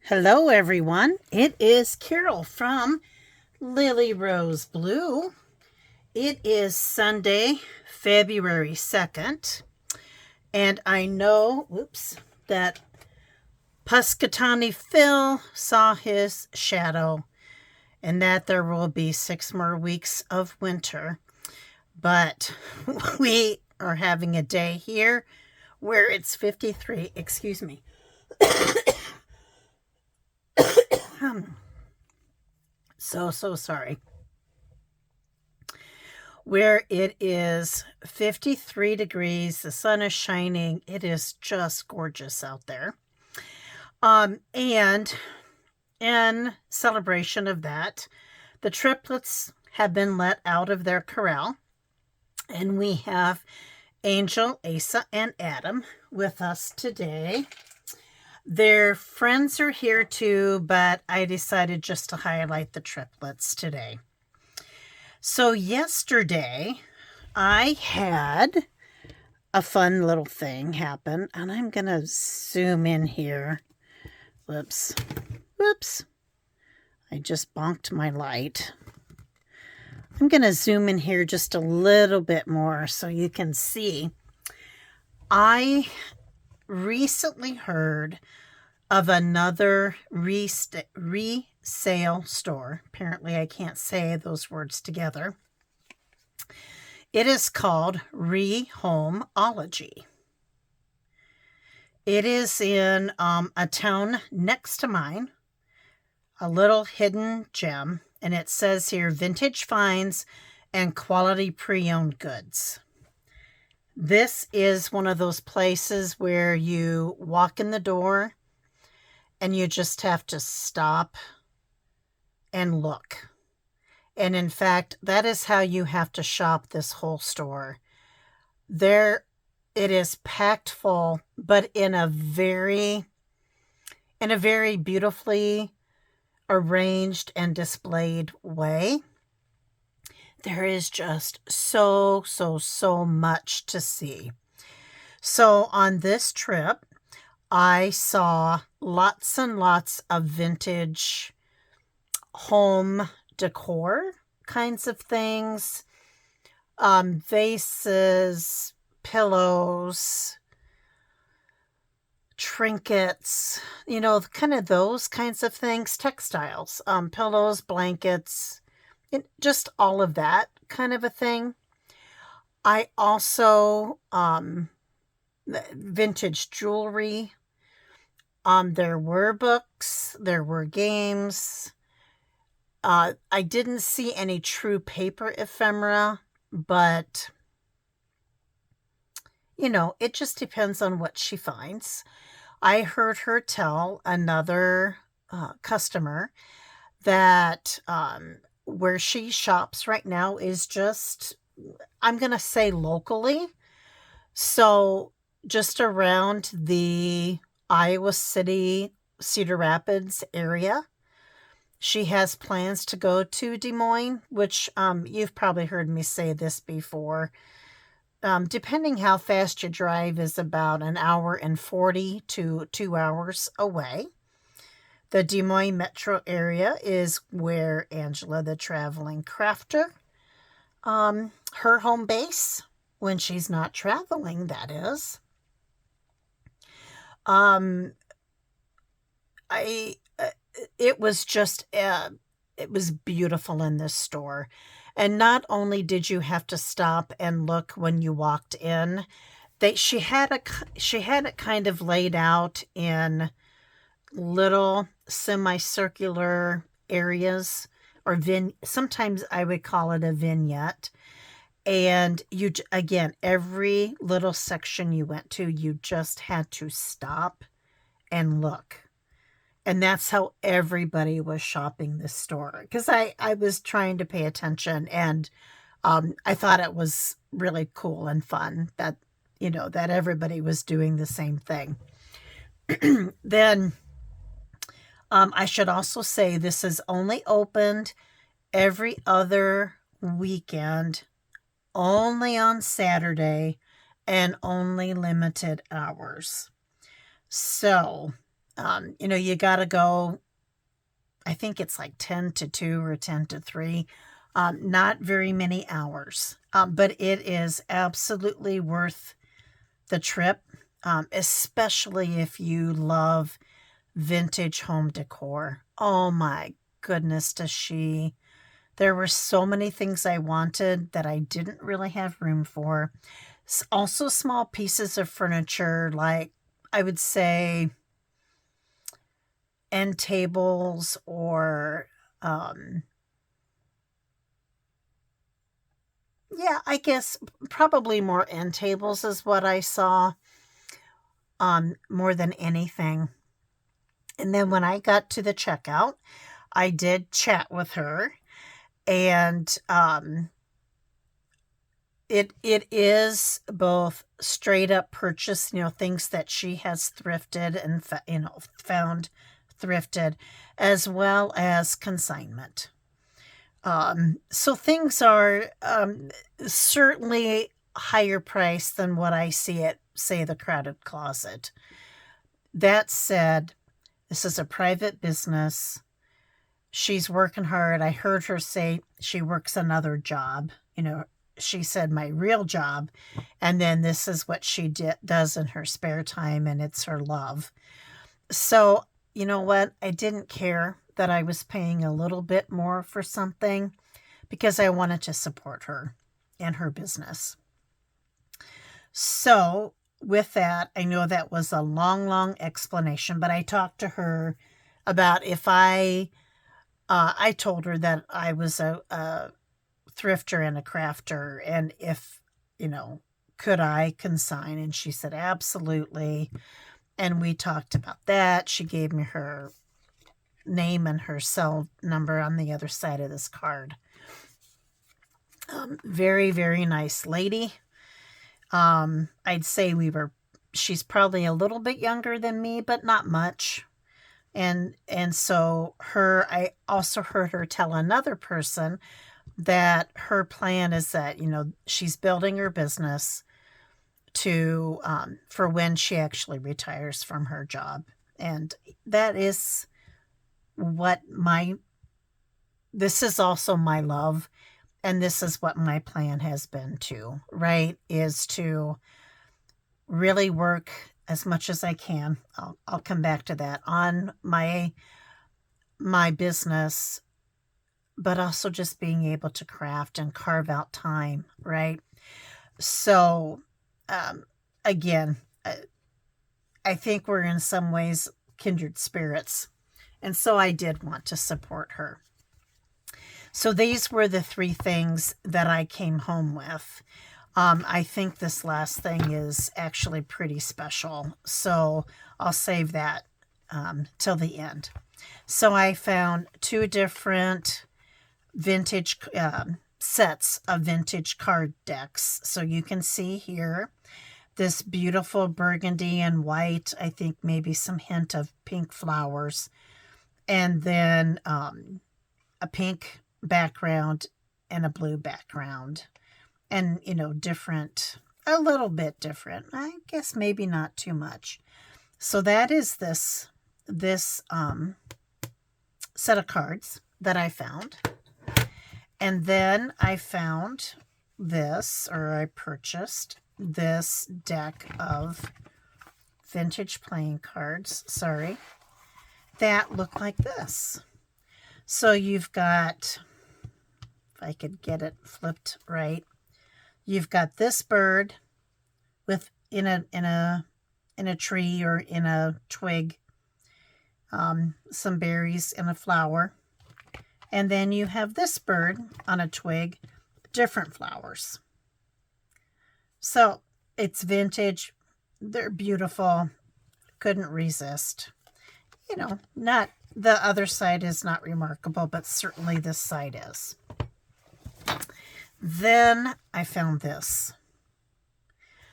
Hello, everyone. It is Carol from Lily Rose Blue. It is Sunday, February 2nd, and I know, that Puskatani Phil saw his shadow and that there will be 6 more weeks of winter. But we are having a day here where it's 53, excuse me. So sorry. Where it is 53 degrees, the sun is shining. It is just gorgeous out there. And in celebration of that, the triplets have been let out of their corral, and we have Angel, Asa, and Adam with us today. Their friends are here too, but I decided just to highlight the triplets today. So yesterday, I had a fun little thing happen, and I'm going to zoom in here. Whoops. I just bonked my light. I'm going to zoom in here just a little bit more so you can see. I recently heard of another resale store. Apparently, I can't say those words together. It is called ReHomeology. It is in a town next to mine, a little hidden gem, and it says here, vintage finds and quality pre-owned goods. This is one of those places where you walk in the door and you just have to stop and look. And in fact, that is how you have to shop this whole store. There, it is packed full, but in a very beautifully arranged and displayed way. There is just so much to see. So on this trip, I saw lots and lots of vintage home decor kinds of things, vases, pillows, trinkets, kind of those kinds of things, textiles, pillows, blankets, just all of that kind of a thing. I also, vintage jewelry. There were books, there were games. I didn't see any true paper ephemera, but, it just depends on what she finds. I heard her tell another customer that where she shops right now is just, I'm going to say locally. So just around the Iowa City, Cedar Rapids area. She has plans to go to Des Moines, which you've probably heard me say this before. Depending how fast you drive is about 1 hour and 40 to 2 hours away. The Des Moines metro area is where Angela, the traveling crafter, her home base, when she's not traveling, that is. It was just, it was beautiful in this store. And not only did you have to stop and look when you walked in, she had it kind of laid out in little semicircular areas, or sometimes I would call it a vignette. And again, every little section you went to, you just had to stop and look. And that's how everybody was shopping this store. Because I was trying to pay attention, and I thought it was really cool and fun that, that everybody was doing the same thing. Then I should also say this is only opened every other weekend, only on Saturday, and only limited hours. So You got to go, I think it's like 10 to 2 or 10 to 3. Not very many hours, but it is absolutely worth the trip, especially if you love vintage home decor. Oh my goodness, does she. There were so many things I wanted that I didn't really have room for. Also, small pieces of furniture, like I would say end tables or, yeah, I guess probably more end tables is what I saw, more than anything. And then when I got to the checkout, I did chat with her, and it is both straight up purchase, things that she has thrifted and found thrifted, as well as consignment. So things are certainly higher price than what I see at, say, the Crowded Closet. That said, this is a private business. She's working hard. I heard her say she works another job. She said my real job, and then this is what she does in her spare time, and it's her love. So, you know what? I didn't care that I was paying a little bit more for something because I wanted to support her and her business. So, with that, I know that was a long, long explanation, but I talked to her about if I told her that I was a thrifter and a crafter, and if, could I consign? And she said, absolutely. And we talked about that. She gave me her name and her cell number on the other side of this card. Very, very nice lady. I'd say she's probably a little bit younger than me, but not much. And so I also heard her tell another person that her plan is that, she's building her business to, for when she actually retires from her job. And that is this is also my love. And this is what my plan has been too, right? Is to really work as much as I can. I'll come back to that on my business, but also just being able to craft and carve out time, right? So, again, I think we're in some ways kindred spirits. And so I did want to support her. So these were the 3 things that I came home with. I think this last thing is actually pretty special. So I'll save that till the end. So I found 2 different vintage sets of vintage card decks. So you can see here this beautiful burgundy and white, I think maybe some hint of pink flowers, and then a pink background and a blue background, and different, a little bit different, I guess, maybe not too much. So that is this set of cards that I found. And then I found I purchased this deck of vintage playing cards, that look like this. So you've got, if I could get it flipped right, you've got this bird with in a tree or in a twig, some berries and a flower. And then you have this bird on a twig, different flowers. So it's vintage. They're beautiful. Couldn't resist. Not the other side is not remarkable, but certainly this side is. Then I found this.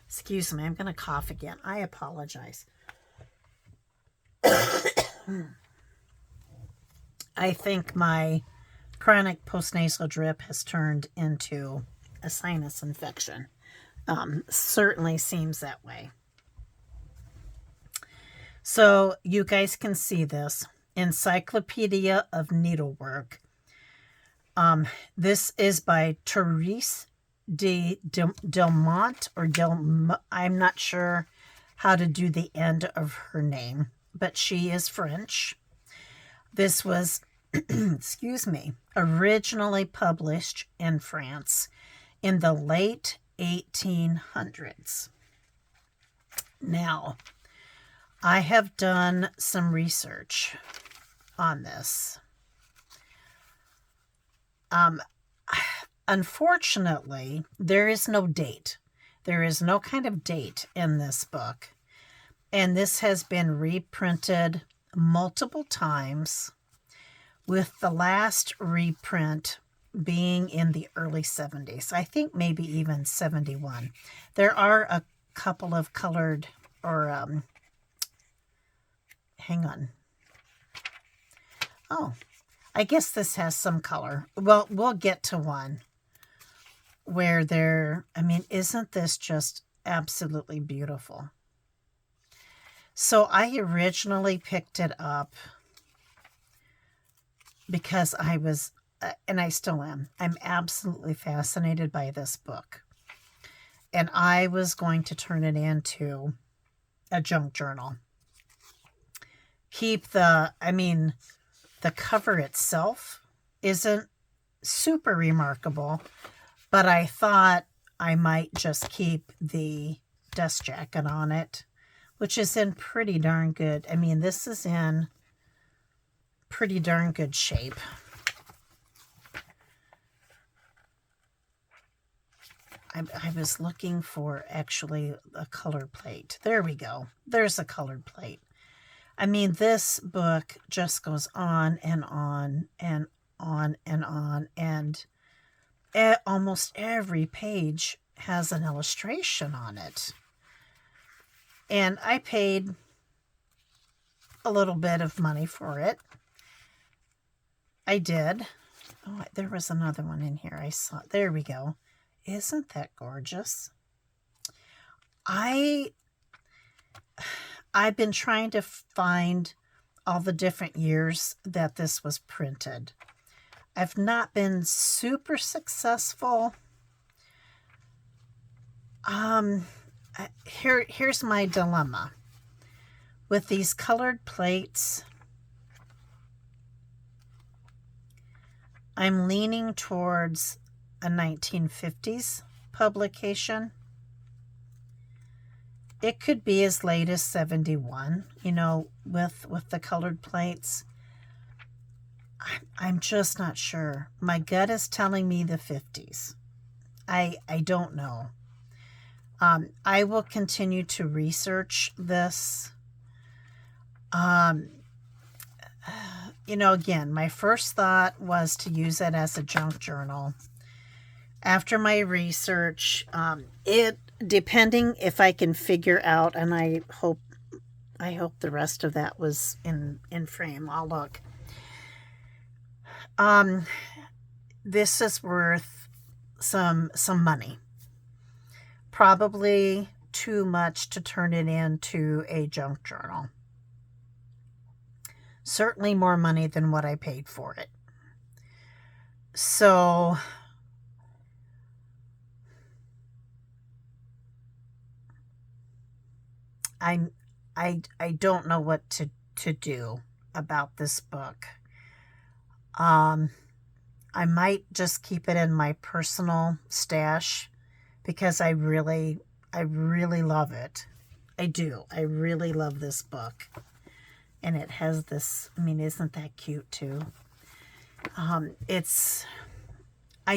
Excuse me, I'm going to cough again. I apologize. I think my chronic postnasal drip has turned into a sinus infection. Certainly seems that way. So you guys can see this. Encyclopedia of Needlework. This is by Therese Delmont or I'm not sure how to do the end of her name, but she is French. This was, excuse me, originally published in France in the late 1800s. Now, I have done some research on this. Unfortunately, there is no date. There is no kind of date in this book. And this has been reprinted multiple times, with the last reprint being in the early 70s. I think maybe even 71. There are a couple of colored or hang on. Oh, I guess this has some color. Well, we'll get to one where isn't this just absolutely beautiful? So I originally picked it up because I was, and I still am, I'm absolutely fascinated by this book. And I was going to turn it into a junk journal. Keep the cover itself isn't super remarkable, but I thought I might just keep the dust jacket on it, which is in pretty darn good. This is in pretty darn good shape. I was looking for actually a color plate. There we go. There's a colored plate. This book just goes on and on and on and on, and almost every page has an illustration on it. And I paid a little bit of money for it. I did. Oh, there was another one in here I saw. There we go. Isn't that gorgeous? I've been trying to find all the different years that this was printed. I've not been super successful. Here's my dilemma. With these colored plates, I'm leaning towards a 1950s publication. It could be as late as 71, with the colored plates. I'm just not sure. My gut is telling me the 50s. I don't know. I will continue to research this. Again, my first thought was to use it as a junk journal. After my research, depending if I can figure out, and I hope the rest of that was in frame. I'll look. This is worth some money. Probably too much to turn it into a junk journal. Certainly more money than what I paid for it. So I don't know what to do about this book. I might just keep it in my personal stash because I really love it. I do. I really love this book. And it has this, isn't that cute too? I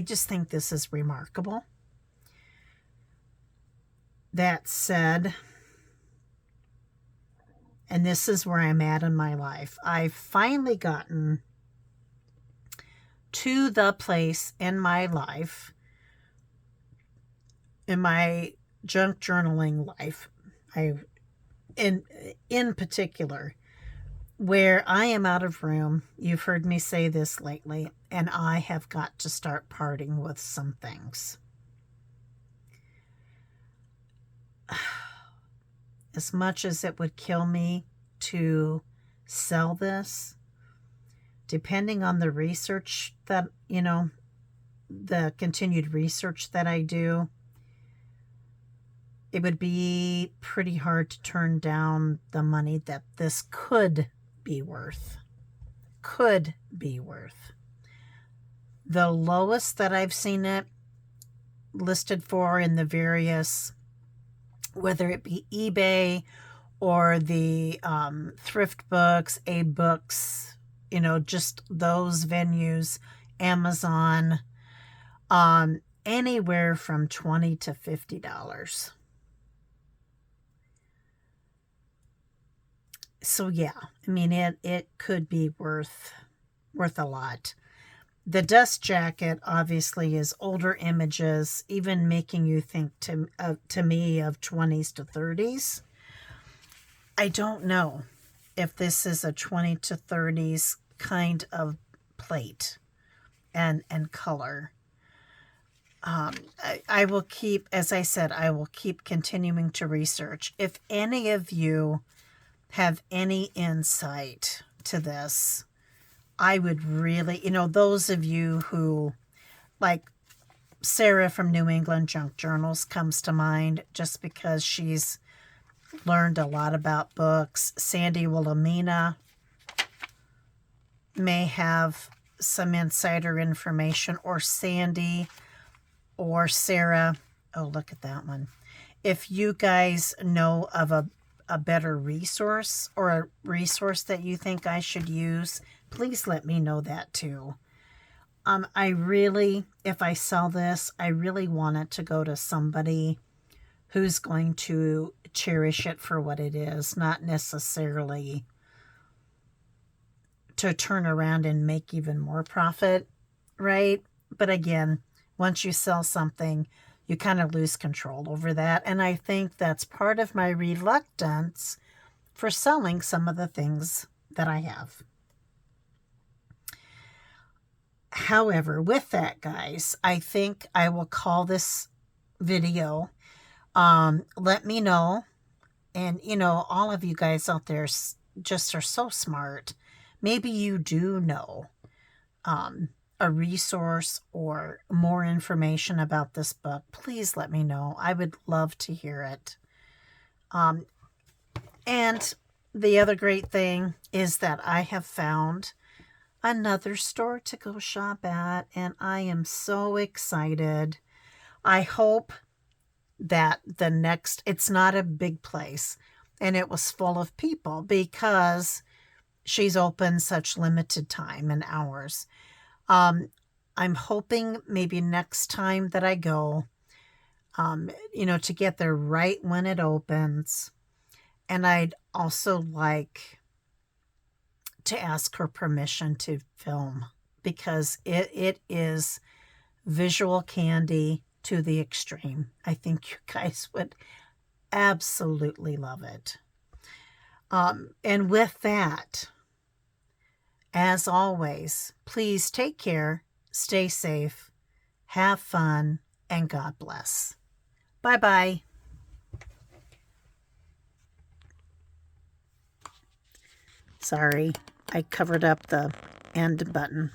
just think this is remarkable. That said, and this is where I'm at in my life, I've finally gotten to the place in my life, in my junk journaling life, in particular, where I am out of room. You've heard me say this lately, and I have got to start parting with some things. As much as it would kill me to sell this, depending on the research that, the continued research that I do, it would be pretty hard to turn down the money that this could be worth. Could be worth. The lowest that I've seen it listed for in the various, whether it be eBay or the thrift books, A-books, just those venues, Amazon, anywhere from $20 to $50. So yeah, I mean, it could be worth a lot. The dust jacket obviously is older images, even making you think to me of 20s to 30s. I don't know if this is a 20 to 30s kind of plate and color. I will keep, as I said, I will keep continuing to research. If any of you have any insight to this, I would really, those of you who, like Sarah from New England Junk Journals comes to mind, just because she's learned a lot about books. Sandy Wilhelmina may have some insider information, or Sandy or Sarah. Oh, look at that one. If you guys know of a better resource, or a resource that you think I should use, please let me know that too. I really, if I sell this, I really want it to go to somebody who's going to cherish it for what it is, not necessarily to turn around and make even more profit, right? But again, once you sell something, you kind of lose control over that. And I think that's part of my reluctance for selling some of the things that I have. However, with that, guys, I think I will call this video. Let me know. And, all of you guys out there just are so smart. Maybe you do know a resource or more information about this book. Please let me know. I would love to hear it. And the other great thing is that I have found another store to go shop at, and I am so excited. I hope that it's not a big place and it was full of people, because she's open such limited time and hours. I'm hoping maybe next time that I go, to get there right when it opens. And I'd also like to ask her permission to film, because it is visual candy to the extreme. I think you guys would absolutely love it. And with that, as always, please take care, stay safe, have fun, and God bless. Bye-bye. Sorry, I covered up the end button.